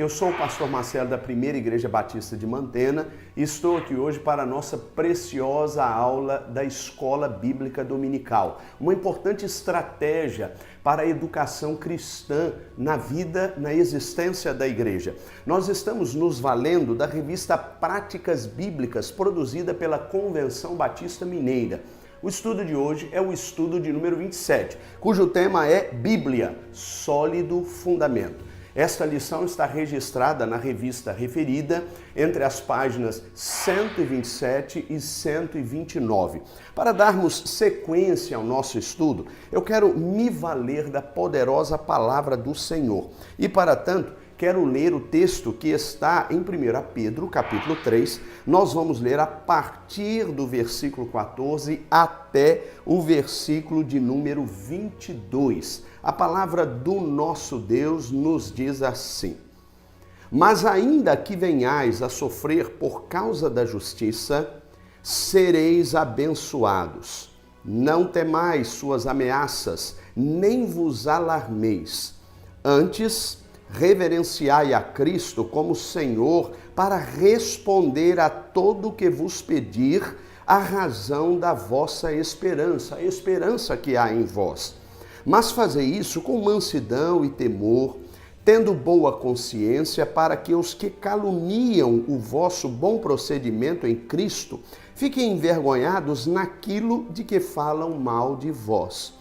eu sou o pastor Marcelo da Primeira Igreja Batista de Mantena e estou aqui hoje para a nossa preciosa aula da Escola Bíblica Dominical, uma importante estratégia para a educação cristã na vida, na existência da igreja. Nós estamos nos valendo da revista Práticas Bíblicas, produzida pela Convenção Batista Mineira. O estudo de hoje é o estudo de número 27, cujo tema é Bíblia, sólido fundamento. Esta lição está registrada na revista referida entre as páginas 127 e 129. Para darmos sequência ao nosso estudo, eu quero me valer da poderosa palavra do Senhor. E para tanto, quero ler o texto que está em 1 Pedro, capítulo 3. Nós vamos ler a partir do versículo 14 até o versículo de número 22. A palavra do nosso Deus nos diz assim: Mas ainda que venhais a sofrer por causa da justiça, sereis abençoados. Não temais suas ameaças, nem vos alarmeis. Antes, reverenciai a Cristo como Senhor para responder a todo o que vos pedir a razão da vossa esperança, a esperança que há em vós. Mas fazei isso com mansidão e temor, tendo boa consciência, para que os que caluniam o vosso bom procedimento em Cristo fiquem envergonhados naquilo de que falam mal de vós.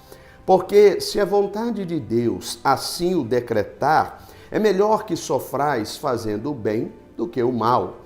Porque se a vontade de Deus assim o decretar, é melhor que sofrais fazendo o bem do que o mal,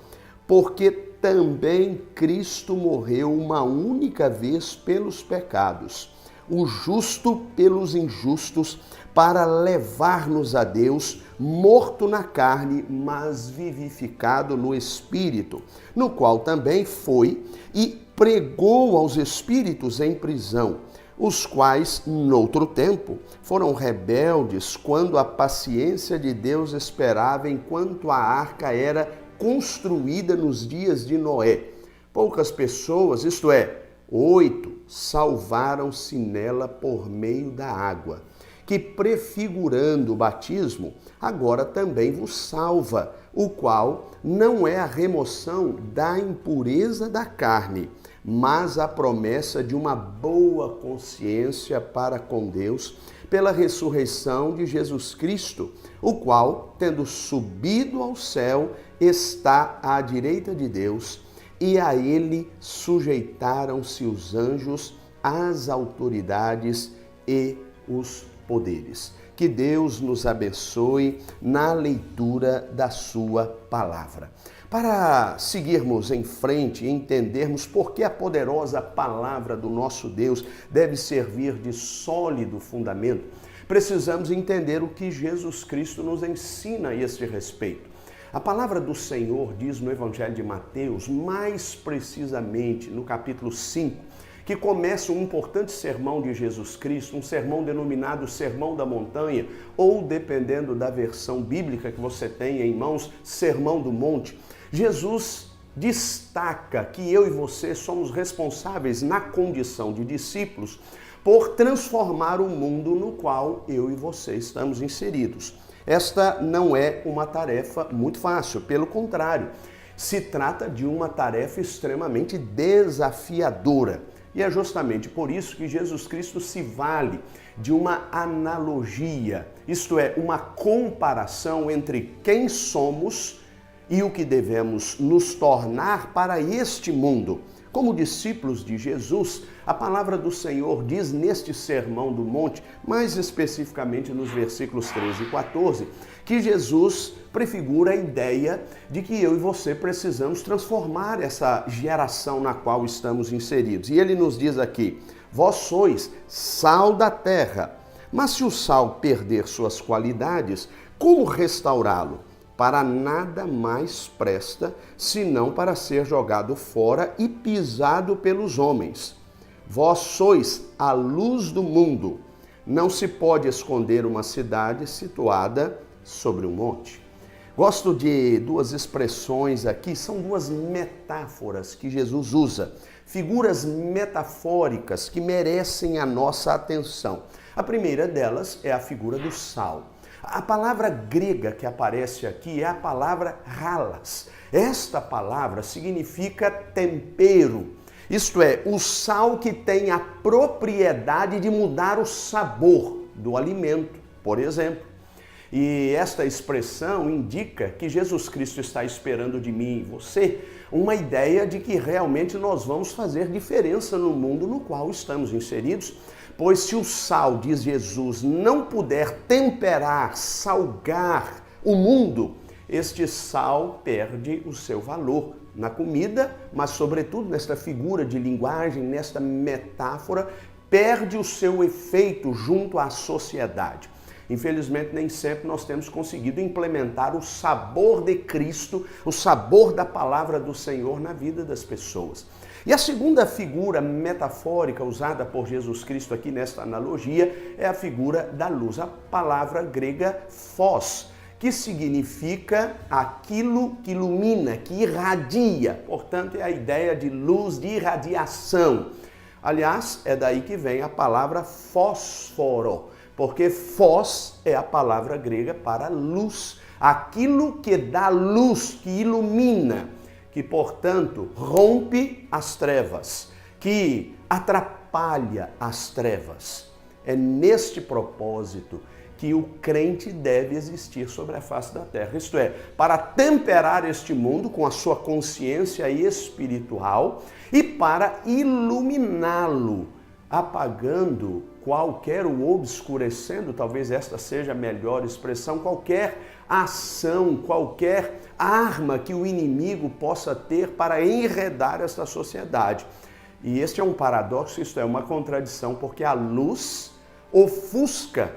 porque também Cristo morreu uma única vez pelos pecados, o justo pelos injustos, para levar-nos a Deus, morto na carne, mas vivificado no Espírito, no qual também foi e pregou aos espíritos em prisão, os quais, noutro tempo, foram rebeldes quando a paciência de Deus esperava enquanto a arca era construída nos dias de Noé. Poucas pessoas, isto é, 8, salvaram-se nela por meio da água, que prefigurando o batismo, agora também vos salva, o qual não é a remoção da impureza da carne, mas a promessa de uma boa consciência para com Deus pela ressurreição de Jesus Cristo, o qual, tendo subido ao céu, está à direita de Deus, e a ele sujeitaram-se os anjos, as autoridades e os poderes. Que Deus nos abençoe na leitura da sua palavra. Para seguirmos em frente e entendermos por que a poderosa palavra do nosso Deus deve servir de sólido fundamento, precisamos entender o que Jesus Cristo nos ensina a este respeito. A palavra do Senhor diz no Evangelho de Mateus, mais precisamente no capítulo 5, que começa um importante sermão de Jesus Cristo, um sermão denominado Sermão da Montanha, ou, dependendo da versão bíblica que você tenha em mãos, Sermão do Monte. Jesus destaca que eu e você somos responsáveis, na condição de discípulos, por transformar o mundo no qual eu e você estamos inseridos. Esta não é uma tarefa muito fácil, pelo contrário, se trata de uma tarefa extremamente desafiadora. E é justamente por isso que Jesus Cristo se vale de uma analogia, isto é, uma comparação entre quem somos e o que devemos nos tornar para este mundo. Como discípulos de Jesus, a palavra do Senhor diz neste Sermão do Monte, mais especificamente nos versículos 13 e 14, que Jesus prefigura a ideia de que eu e você precisamos transformar essa geração na qual estamos inseridos. E ele nos diz aqui: vós sois sal da terra, mas se o sal perder suas qualidades, como restaurá-lo? Para nada mais presta, senão para ser jogado fora e pisado pelos homens. Vós sois a luz do mundo. Não se pode esconder uma cidade situada sobre um monte. Gosto de duas expressões aqui, são duas metáforas que Jesus usa, figuras metafóricas que merecem a nossa atenção. A primeira delas é a figura do sal. A palavra grega que aparece aqui é a palavra halas. Esta palavra significa tempero. Isto é, o sal que tem a propriedade de mudar o sabor do alimento, por exemplo. E esta expressão indica que Jesus Cristo está esperando de mim e você uma ideia de que realmente nós vamos fazer diferença no mundo no qual estamos inseridos, pois se o sal, diz Jesus, não puder temperar, salgar o mundo, este sal perde o seu valor na comida, mas sobretudo nesta figura de linguagem, nesta metáfora, perde o seu efeito junto à sociedade. Infelizmente, nem sempre nós temos conseguido implementar o sabor de Cristo, o sabor da palavra do Senhor na vida das pessoas. E a segunda figura metafórica usada por Jesus Cristo aqui nesta analogia é a figura da luz, a palavra grega phos, que significa aquilo que ilumina, que irradia. Portanto, é a ideia de luz, de irradiação. Aliás, é daí que vem a palavra fósforo, porque phos é a palavra grega para luz, aquilo que dá luz, que ilumina, que, portanto, rompe as trevas, que atrapalha as trevas. É neste propósito que o crente deve existir sobre a face da terra, isto é, para temperar este mundo com a sua consciência espiritual e para iluminá-lo, apagando qualquer ou obscurecendo, talvez esta seja a melhor expressão, qualquer ação, qualquer arma que o inimigo possa ter para enredar esta sociedade. E este é um paradoxo, isto é, uma contradição, porque a luz ofusca,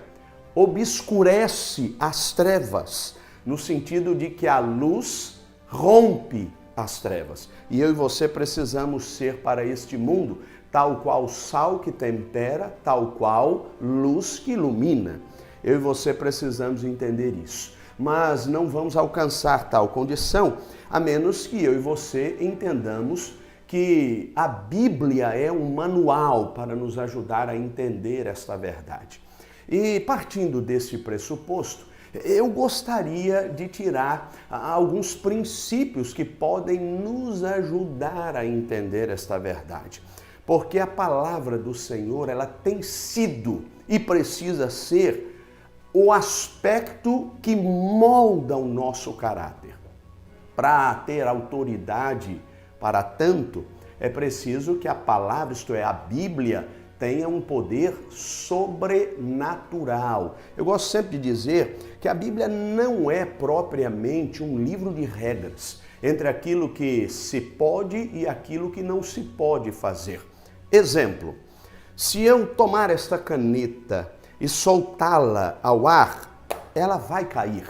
obscurece as trevas, no sentido de que a luz rompe as trevas. E eu e você precisamos ser para este mundo tal qual sal que tempera, tal qual luz que ilumina. Eu e você precisamos entender isso. Mas não vamos alcançar tal condição, a menos que eu e você entendamos que a Bíblia é um manual para nos ajudar a entender esta verdade. E partindo desse pressuposto, eu gostaria de tirar alguns princípios que podem nos ajudar a entender esta verdade. Porque a palavra do Senhor, ela tem sido e precisa ser o aspecto que molda o nosso caráter. Para ter autoridade para tanto, é preciso que a palavra, isto é, a Bíblia, tenha um poder sobrenatural. Eu gosto sempre de dizer que a Bíblia não é propriamente um livro de regras entre aquilo que se pode e aquilo que não se pode fazer. Exemplo, se eu tomar esta caneta e soltá-la ao ar, ela vai cair.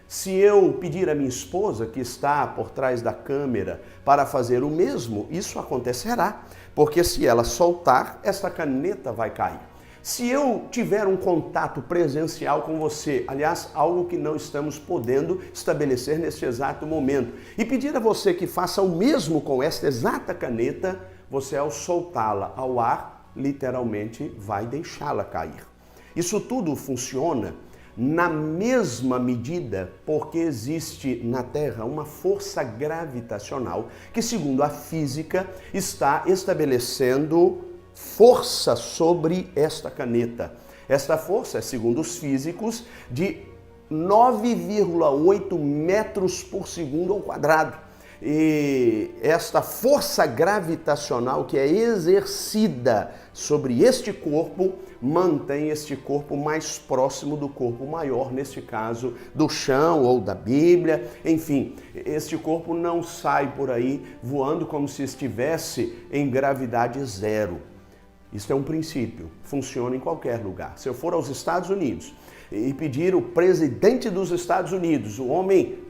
Se eu pedir à minha esposa, que está por trás da câmera, para fazer o mesmo, isso acontecerá, porque se ela soltar, esta caneta vai cair. Se eu tiver um contato presencial com você, aliás, algo que não estamos podendo estabelecer neste exato momento, e pedir a você que faça o mesmo com esta exata caneta, você, ao soltá-la ao ar, literalmente vai deixá-la cair. Isso tudo funciona na mesma medida porque existe na Terra uma força gravitacional que, segundo a física, está estabelecendo força sobre esta caneta. Esta força é, segundo os físicos, de 9,8 metros por segundo ao quadrado. E esta força gravitacional que é exercida sobre este corpo mantém este corpo mais próximo do corpo maior, neste caso do chão ou da Bíblia. Enfim, este corpo não sai por aí voando como se estivesse em gravidade zero. Isso é um princípio, funciona em qualquer lugar. Se eu for aos Estados Unidos e pedir o presidente dos Estados Unidos, o homem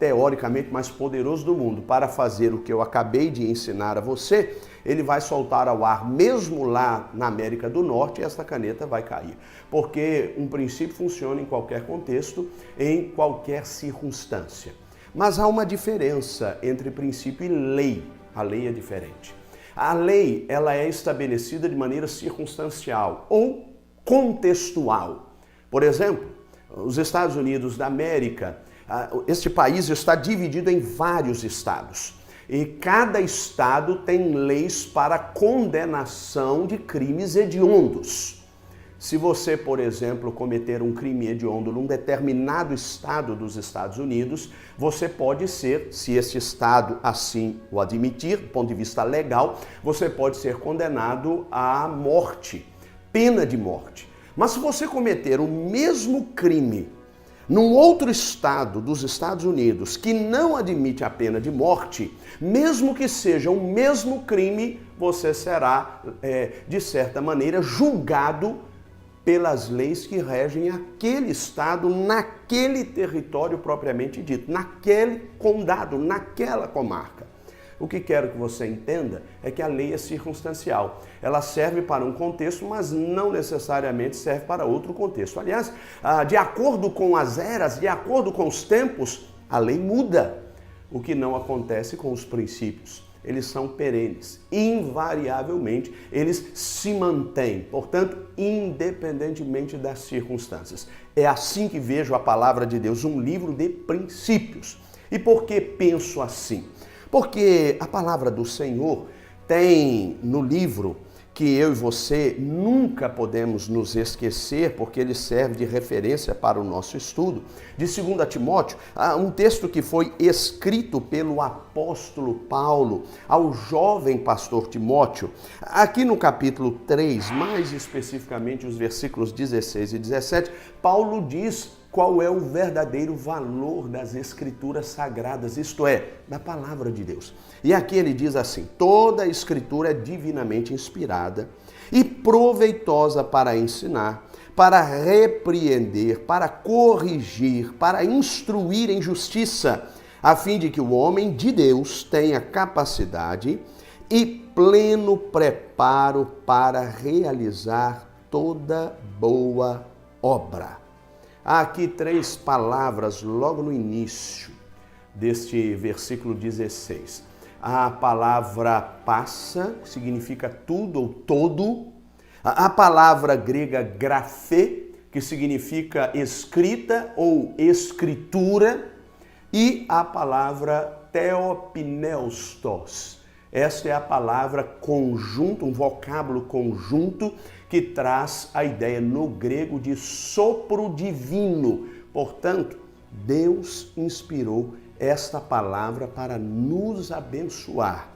teoricamente mais poderoso do mundo, para fazer o que eu acabei de ensinar a você, ele vai soltar ao ar, mesmo lá na América do Norte, e esta caneta vai cair. Porque um princípio funciona em qualquer contexto, em qualquer circunstância. Mas há uma diferença entre princípio e lei. A lei é diferente. A lei, ela é estabelecida de maneira circunstancial ou contextual. Por exemplo, Os Estados Unidos da América, este país está dividido em vários estados. E cada estado tem leis para condenação de crimes hediondos. Se você, por exemplo, cometer um crime hediondo num determinado estado dos Estados Unidos, você pode ser, se esse estado assim o admitir, do ponto de vista legal, você pode ser condenado à morte, pena de morte. Mas se você cometer o mesmo crime num outro estado dos Estados Unidos que não admite a pena de morte, mesmo que seja o mesmo crime, você será, de certa maneira, julgado pelas leis que regem aquele estado, naquele território propriamente dito, naquele condado, naquela comarca. O que quero que você entenda é que a lei é circunstancial. Ela serve para um contexto, mas não necessariamente serve para outro contexto. Aliás, de acordo com as eras, de acordo com os tempos, a lei muda. O que não acontece com os princípios. Eles são perenes. Invariavelmente, eles se mantêm. Portanto, independentemente das circunstâncias. É assim que vejo a palavra de Deus, um livro de princípios. E por que penso assim? Porque a palavra do Senhor tem no livro que eu e você nunca podemos nos esquecer, porque ele serve de referência para o nosso estudo, de 2 Timóteo, um texto que foi escrito pelo apóstolo Paulo ao jovem pastor Timóteo. Aqui no capítulo 3, mais especificamente os versículos 16 e 17, Paulo diz qual é o verdadeiro valor das Escrituras Sagradas, isto é, da Palavra de Deus. E aqui ele diz assim: toda a Escritura é divinamente inspirada e proveitosa para ensinar, para repreender, para corrigir, para instruir em justiça, a fim de que o homem de Deus tenha capacidade e pleno preparo para realizar toda boa obra. Há aqui 3 palavras logo no início deste versículo 16. A palavra passa, que significa tudo ou todo. A palavra grega grafê, que significa escrita ou escritura. E a palavra theopneustos. Esta é a palavra conjunto, um vocábulo conjunto que traz a ideia no grego de sopro divino. Portanto, Deus inspirou esta palavra para nos abençoar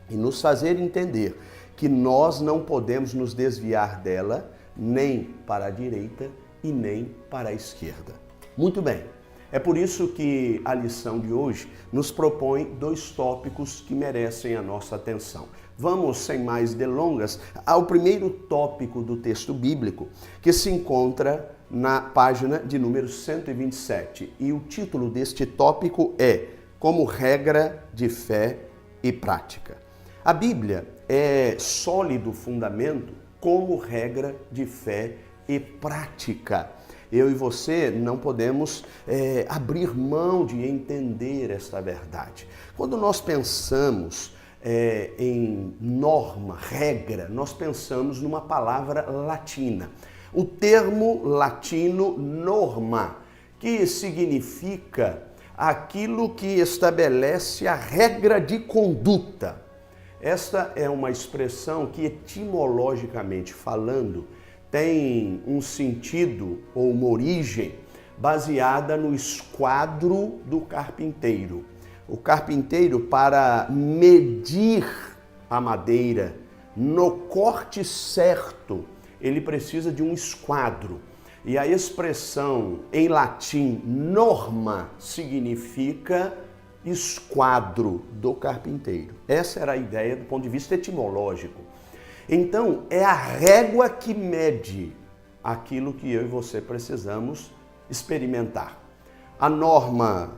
e nos fazer entender que nós não podemos nos desviar dela nem para a direita e nem para a esquerda. Muito bem. É por isso que a lição de hoje nos propõe 2 tópicos que merecem a nossa atenção. Vamos, sem mais delongas, ao primeiro tópico do texto bíblico, que se encontra na página de número 127. E o título deste tópico é Como Regra de Fé e Prática. A Bíblia é sólido fundamento como regra de fé e prática. Eu e você não podemos abrir mão de entender esta verdade. Quando nós pensamos em norma, regra, nós pensamos numa palavra latina. O termo latino norma, que significa aquilo que estabelece a regra de conduta. Esta é uma expressão que, etimologicamente falando, tem um sentido ou uma origem baseada no esquadro do carpinteiro. O carpinteiro, para medir a madeira no corte certo, ele precisa de um esquadro. E a expressão em latim norma significa esquadro do carpinteiro. Essa era a ideia do ponto de vista etimológico. Então, é a régua que mede aquilo que eu e você precisamos experimentar. A norma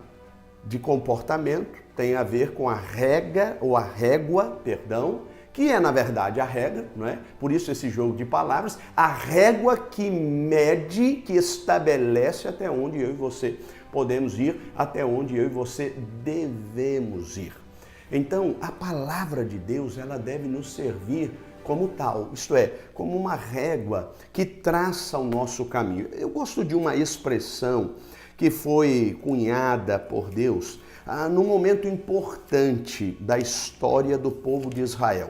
de comportamento tem a ver com a régua, que é, na verdade, a regra, não é? Por isso esse jogo de palavras, a régua que mede, que estabelece até onde eu e você podemos ir, até onde eu e você devemos ir. Então, a palavra de Deus, ela deve nos servir como tal, isto é, como uma régua que traça o nosso caminho. Eu gosto de uma expressão que foi cunhada por Deus num momento importante da história do povo de Israel.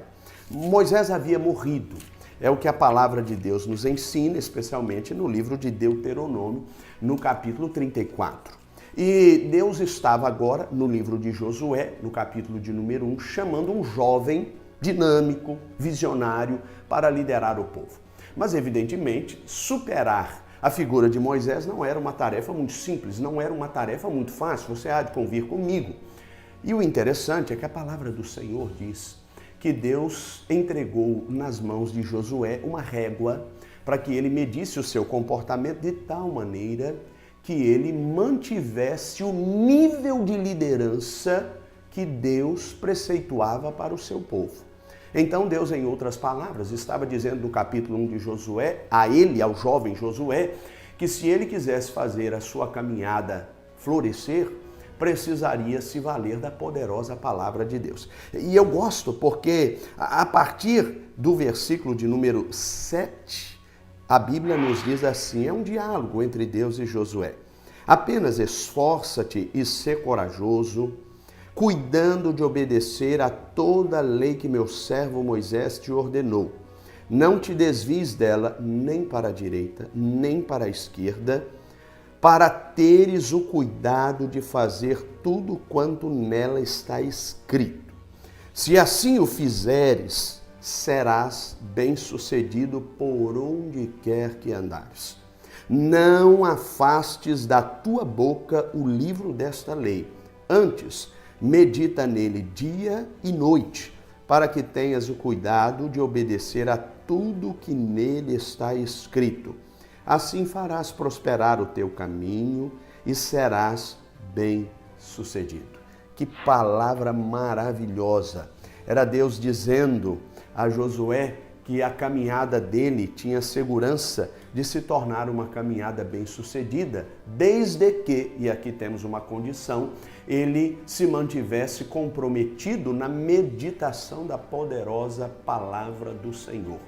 Moisés havia morrido. É o que a palavra de Deus nos ensina, especialmente no livro de Deuteronômio, no capítulo 34. E Deus estava agora, no livro de Josué, no capítulo de número 1, chamando um jovem dinâmico, visionário, para liderar o povo. Mas, evidentemente, superar a figura de Moisés não era uma tarefa muito simples, não era uma tarefa muito fácil, você há de convir comigo. E o interessante é que a palavra do Senhor diz que Deus entregou nas mãos de Josué uma régua para que ele medisse o seu comportamento de tal maneira que ele mantivesse o nível de liderança que Deus preceituava para o seu povo. Então Deus, em outras palavras, estava dizendo no capítulo 1 de Josué, a ele, ao jovem Josué, que se ele quisesse fazer a sua caminhada florescer, precisaria se valer da poderosa palavra de Deus. E eu gosto porque a partir do versículo de número 7, a Bíblia nos diz assim, é um diálogo entre Deus e Josué. Apenas esforça-te e sê corajoso, cuidando de obedecer a toda a lei que meu servo Moisés te ordenou. Não te desvies dela nem para a direita, nem para a esquerda, para teres o cuidado de fazer tudo quanto nela está escrito. Se assim o fizeres, serás bem-sucedido por onde quer que andares. Não afastes da tua boca o livro desta lei. Antes, medita nele dia e noite, para que tenhas o cuidado de obedecer a tudo que nele está escrito. Assim farás prosperar o teu caminho e serás bem-sucedido. Que palavra maravilhosa! Era Deus dizendo a Josué que a caminhada dele tinha segurança de se tornar uma caminhada bem-sucedida, desde que, e aqui temos uma condição, ele se mantivesse comprometido na meditação da poderosa palavra do Senhor.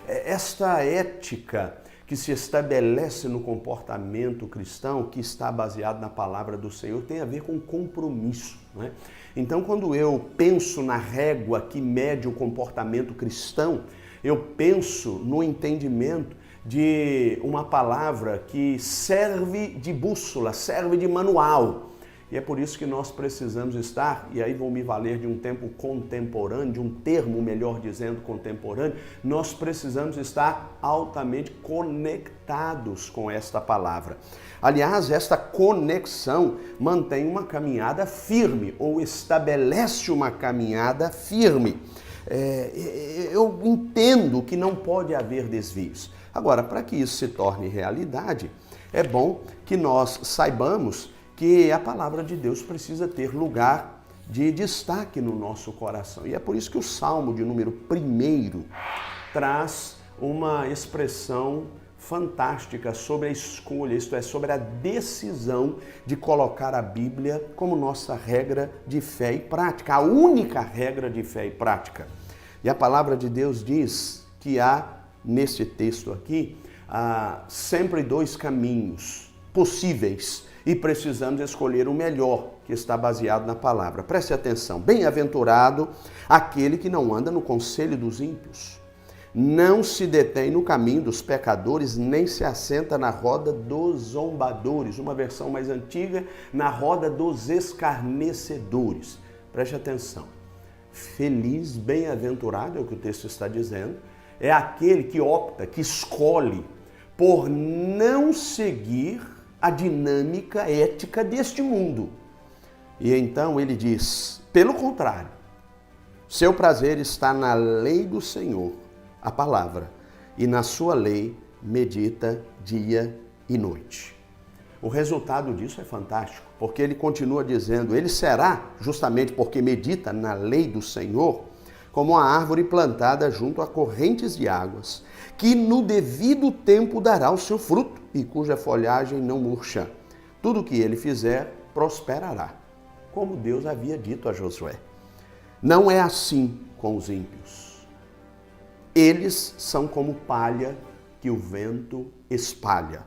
Esta ética que se estabelece no comportamento cristão, que está baseado na palavra do Senhor, tem a ver com compromisso, né? Então, quando eu penso na régua que mede o comportamento cristão, eu penso no entendimento de uma palavra que serve de bússola, serve de manual. E é por isso que nós precisamos estar, e aí vou me valer de um tempo contemporâneo, de um termo, melhor dizendo, contemporâneo, nós precisamos estar altamente conectados com esta palavra. Aliás, esta conexão mantém uma caminhada firme, ou estabelece uma caminhada firme. Eu entendo que não pode haver desvios. Agora, para que isso se torne realidade, é bom que nós saibamos que a palavra de Deus precisa ter lugar de destaque no nosso coração. E é por isso que o Salmo de número 1 traz uma expressão fantástica sobre a escolha, isto é, sobre a decisão de colocar a Bíblia como nossa regra de fé e prática, a única regra de fé e prática. E a palavra de Deus diz que há, nesse texto aqui, sempre dois caminhos possíveis e precisamos escolher o melhor, que está baseado na palavra. Preste atenção, bem-aventurado aquele que não anda no conselho dos ímpios, não se detém no caminho dos pecadores, nem se assenta na roda dos zombadores. Uma versão mais antiga, na roda dos escarnecedores. Preste atenção. Feliz, bem-aventurado, é o que o texto está dizendo, é aquele que opta, que escolhe por não seguir a dinâmica ética deste mundo. E então ele diz, pelo contrário, seu prazer está na lei do Senhor, a palavra, e na sua lei medita dia e noite. O resultado disso é fantástico, porque ele continua dizendo, ele será, justamente porque medita na lei do Senhor, como a árvore plantada junto a correntes de águas, que no devido tempo dará o seu fruto e cuja folhagem não murcha. Tudo que ele fizer prosperará, como Deus havia dito a Josué. Não é assim com os ímpios. Eles são como palha que o vento espalha.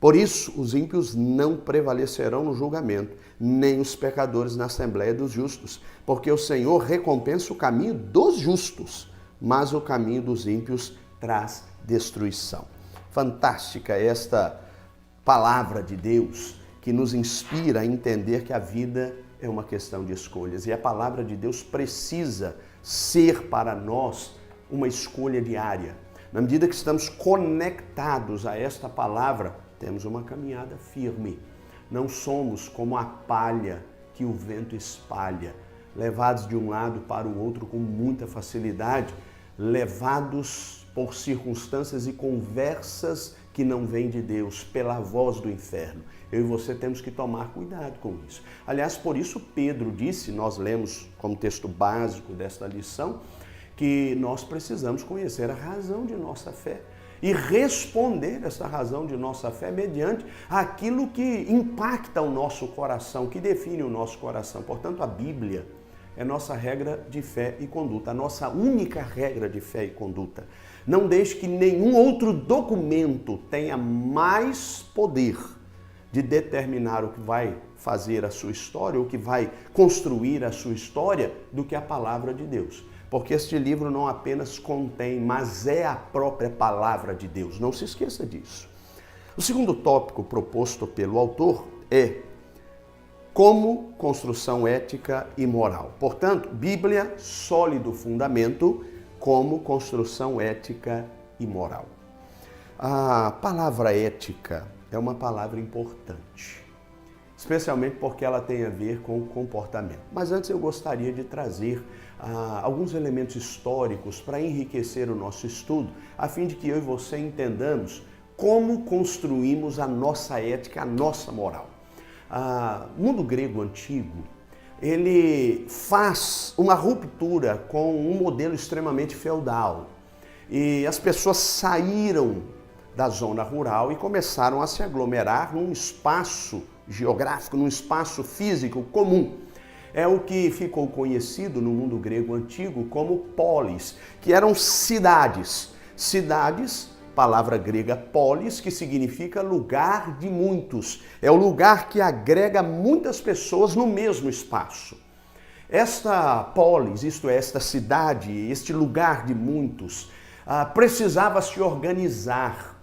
Por isso, os ímpios não prevalecerão no julgamento, nem os pecadores na assembleia dos justos, porque o Senhor recompensa o caminho dos justos, mas o caminho dos ímpios traz destruição. Fantástica esta palavra de Deus que nos inspira a entender que a vida é uma questão de escolhas e a palavra de Deus precisa ser para nós uma escolha diária. Na medida que estamos conectados a esta palavra, temos uma caminhada firme. Não somos como a palha que o vento espalha, levados de um lado para o outro com muita facilidade, levados por circunstâncias e conversas que não vêm de Deus, pela voz do inferno. Eu e você temos que tomar cuidado com isso. Aliás, por isso Pedro disse, nós lemos como texto básico desta lição, que nós precisamos conhecer a razão de nossa fé e responder essa razão de nossa fé mediante aquilo que impacta o nosso coração, que define o nosso coração. Portanto, a Bíblia é nossa regra de fé e conduta, a nossa única regra de fé e conduta. Não deixe que nenhum outro documento tenha mais poder de determinar o que vai fazer a sua história, o que vai construir a sua história, do que a palavra de Deus. Porque este livro não apenas contém, mas é a própria palavra de Deus. Não se esqueça disso. O segundo tópico proposto pelo autor é como construção ética e moral. Portanto, Bíblia, sólido fundamento, como construção ética e moral. A palavra ética é uma palavra importante, especialmente porque ela tem a ver com o comportamento. Mas antes eu gostaria de trazer alguns elementos históricos para enriquecer o nosso estudo, a fim de que eu e você entendamos como construímos a nossa ética, a nossa moral. O mundo grego antigo, ele faz uma ruptura com um modelo extremamente feudal. E as pessoas saíram da zona rural e começaram a se aglomerar num espaço geográfico, num espaço físico comum. É o que ficou conhecido no mundo grego antigo como polis, que eram cidades. Cidades, palavra grega polis, que significa lugar de muitos. É o lugar que agrega muitas pessoas no mesmo espaço. Esta polis, isto é, esta cidade, este lugar de muitos, precisava se organizar.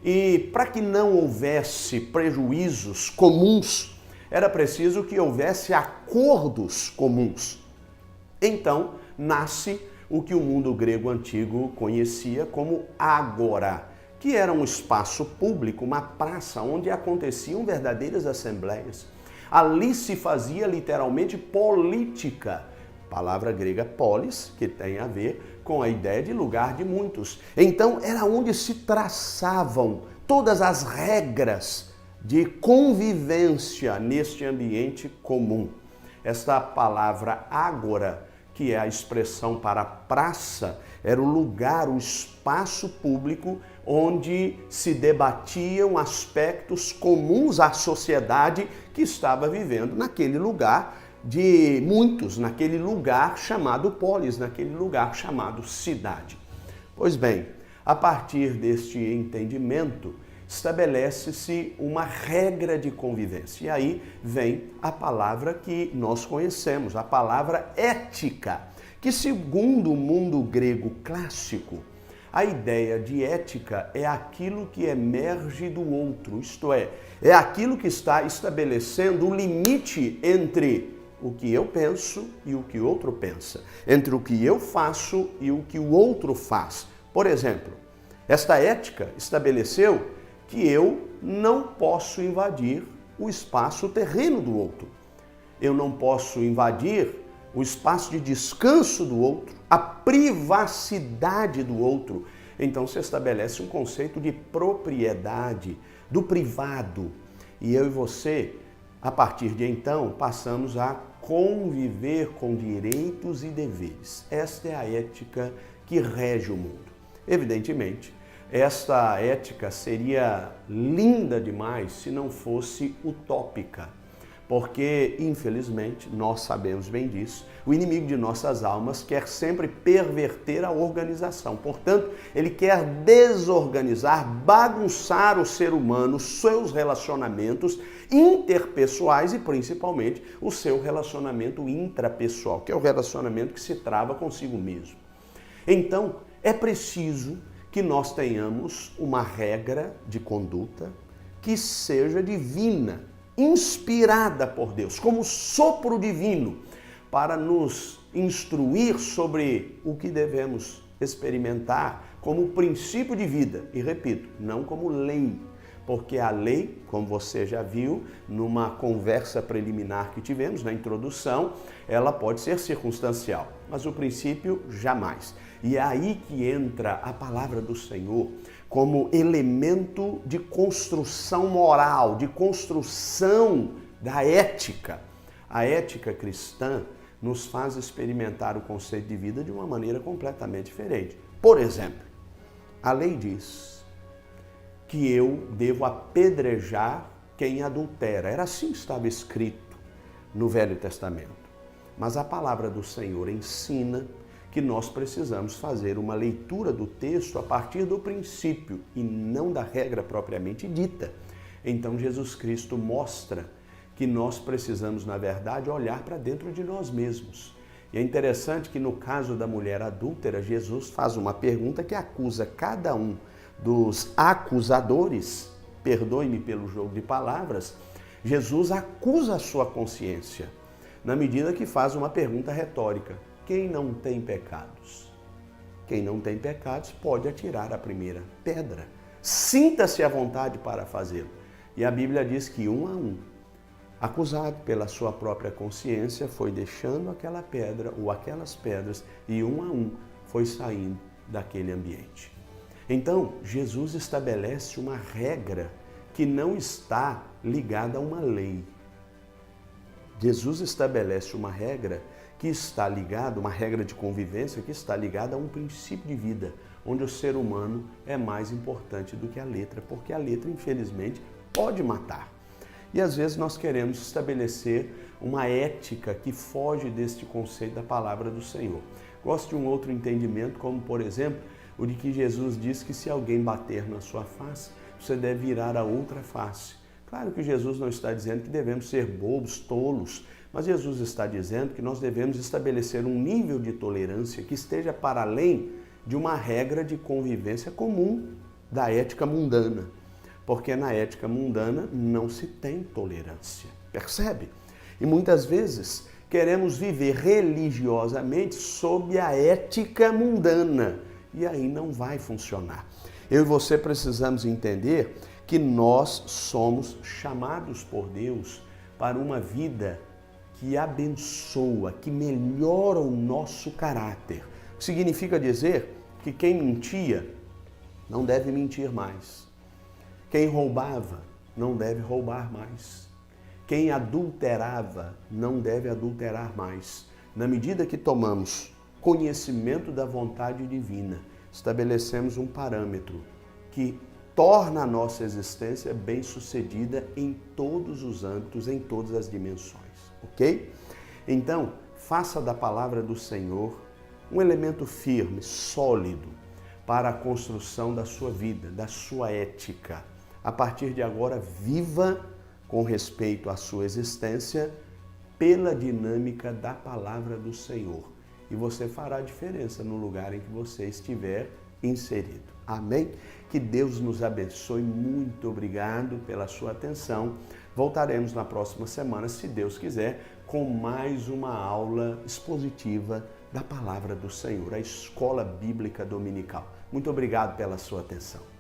E para que não houvesse prejuízos comuns, era preciso que houvesse acordos comuns. Então, nasce o que o mundo grego antigo conhecia como ágora, que era um espaço público, uma praça onde aconteciam verdadeiras assembleias. Ali se fazia literalmente política, palavra grega polis, que tem a ver com a ideia de lugar de muitos. Então, era onde se traçavam todas as regras de convivência neste ambiente comum. Esta palavra ágora, que é a expressão para praça, era o lugar, o espaço público onde se debatiam aspectos comuns à sociedade que estava vivendo naquele lugar de muitos, naquele lugar chamado polis, naquele lugar chamado cidade. Pois bem, a partir deste entendimento, estabelece-se uma regra de convivência. E aí vem a palavra que nós conhecemos, a palavra ética, que segundo o mundo grego clássico, a ideia de ética é aquilo que emerge do outro, isto é aquilo que está estabelecendo o limite entre o que eu penso e o que o outro pensa, entre o que eu faço e o que o outro faz. Por exemplo, esta ética estabeleceu que eu não posso invadir o espaço terreno do outro. Eu não posso invadir o espaço de descanso do outro, a privacidade do outro. Então se estabelece um conceito de propriedade, do privado. E eu e você, a partir de então, passamos a conviver com direitos e deveres. Esta é a ética que rege o mundo. Evidentemente, esta ética seria linda demais se não fosse utópica, Porque, infelizmente, nós sabemos bem disso, o inimigo de nossas almas quer sempre perverter a organização. Portanto, ele quer desorganizar, bagunçar o ser humano, seus relacionamentos interpessoais e, principalmente, o seu relacionamento intrapessoal, que é o relacionamento que se trava consigo mesmo. Então, é preciso que nós tenhamos uma regra de conduta que seja divina, inspirada por Deus, como sopro divino, para nos instruir sobre o que devemos experimentar como princípio de vida. E repito, não como lei, porque a lei, como você já viu numa conversa preliminar que tivemos na introdução, ela pode ser circunstancial, mas o princípio jamais. E é aí que entra a palavra do Senhor como elemento de construção moral, de construção da ética. A ética cristã nos faz experimentar o conceito de vida de uma maneira completamente diferente. Por exemplo, a lei diz que eu devo apedrejar quem adultera. Era assim que estava escrito no Velho Testamento. Mas a palavra do Senhor ensina que nós precisamos fazer uma leitura do texto a partir do princípio e não da regra propriamente dita. Então Jesus Cristo mostra que nós precisamos, na verdade, olhar para dentro de nós mesmos. E é interessante que no caso da mulher adúltera, Jesus faz uma pergunta que acusa cada um dos acusadores, perdoe-me pelo jogo de palavras, Jesus acusa a sua consciência, na medida que faz uma pergunta retórica. Quem não tem pecados? Quem não tem pecados pode atirar a primeira pedra. Sinta-se à vontade para fazê-lo. E a Bíblia diz que um a um, acusado pela sua própria consciência, foi deixando aquela pedra ou aquelas pedras e um a um foi saindo daquele ambiente. Então, Jesus estabelece uma regra que não está ligada a uma lei. Jesus estabelece uma regra que está ligada, uma regra de convivência que está ligada a um princípio de vida, onde o ser humano é mais importante do que a letra, porque a letra, infelizmente, pode matar. E às vezes nós queremos estabelecer uma ética que foge deste conceito da palavra do Senhor. Gosto de um outro entendimento, como por exemplo, o de que Jesus diz que se alguém bater na sua face, você deve virar a outra face. Claro que Jesus não está dizendo que devemos ser bobos, tolos, mas Jesus está dizendo que nós devemos estabelecer um nível de tolerância que esteja para além de uma regra de convivência comum da ética mundana. Porque na ética mundana não se tem tolerância, percebe? E muitas vezes queremos viver religiosamente sob a ética mundana e aí não vai funcionar. Eu e você precisamos entender que nós somos chamados por Deus para uma vida que abençoa, que melhora o nosso caráter. Significa dizer que quem mentia não deve mentir mais. Quem roubava não deve roubar mais. Quem adulterava não deve adulterar mais. Na medida que tomamos conhecimento da vontade divina, estabelecemos um parâmetro que torna a nossa existência bem-sucedida em todos os âmbitos, em todas as dimensões, ok? Então, faça da palavra do Senhor um elemento firme, sólido, para a construção da sua vida, da sua ética. A partir de agora, viva com respeito à sua existência pela dinâmica da palavra do Senhor. E você fará diferença no lugar em que você estiver inserido. Amém? Que Deus nos abençoe. Muito obrigado pela sua atenção. Voltaremos na próxima semana, se Deus quiser, com mais uma aula expositiva da Palavra do Senhor, a Escola Bíblica Dominical. Muito obrigado pela sua atenção.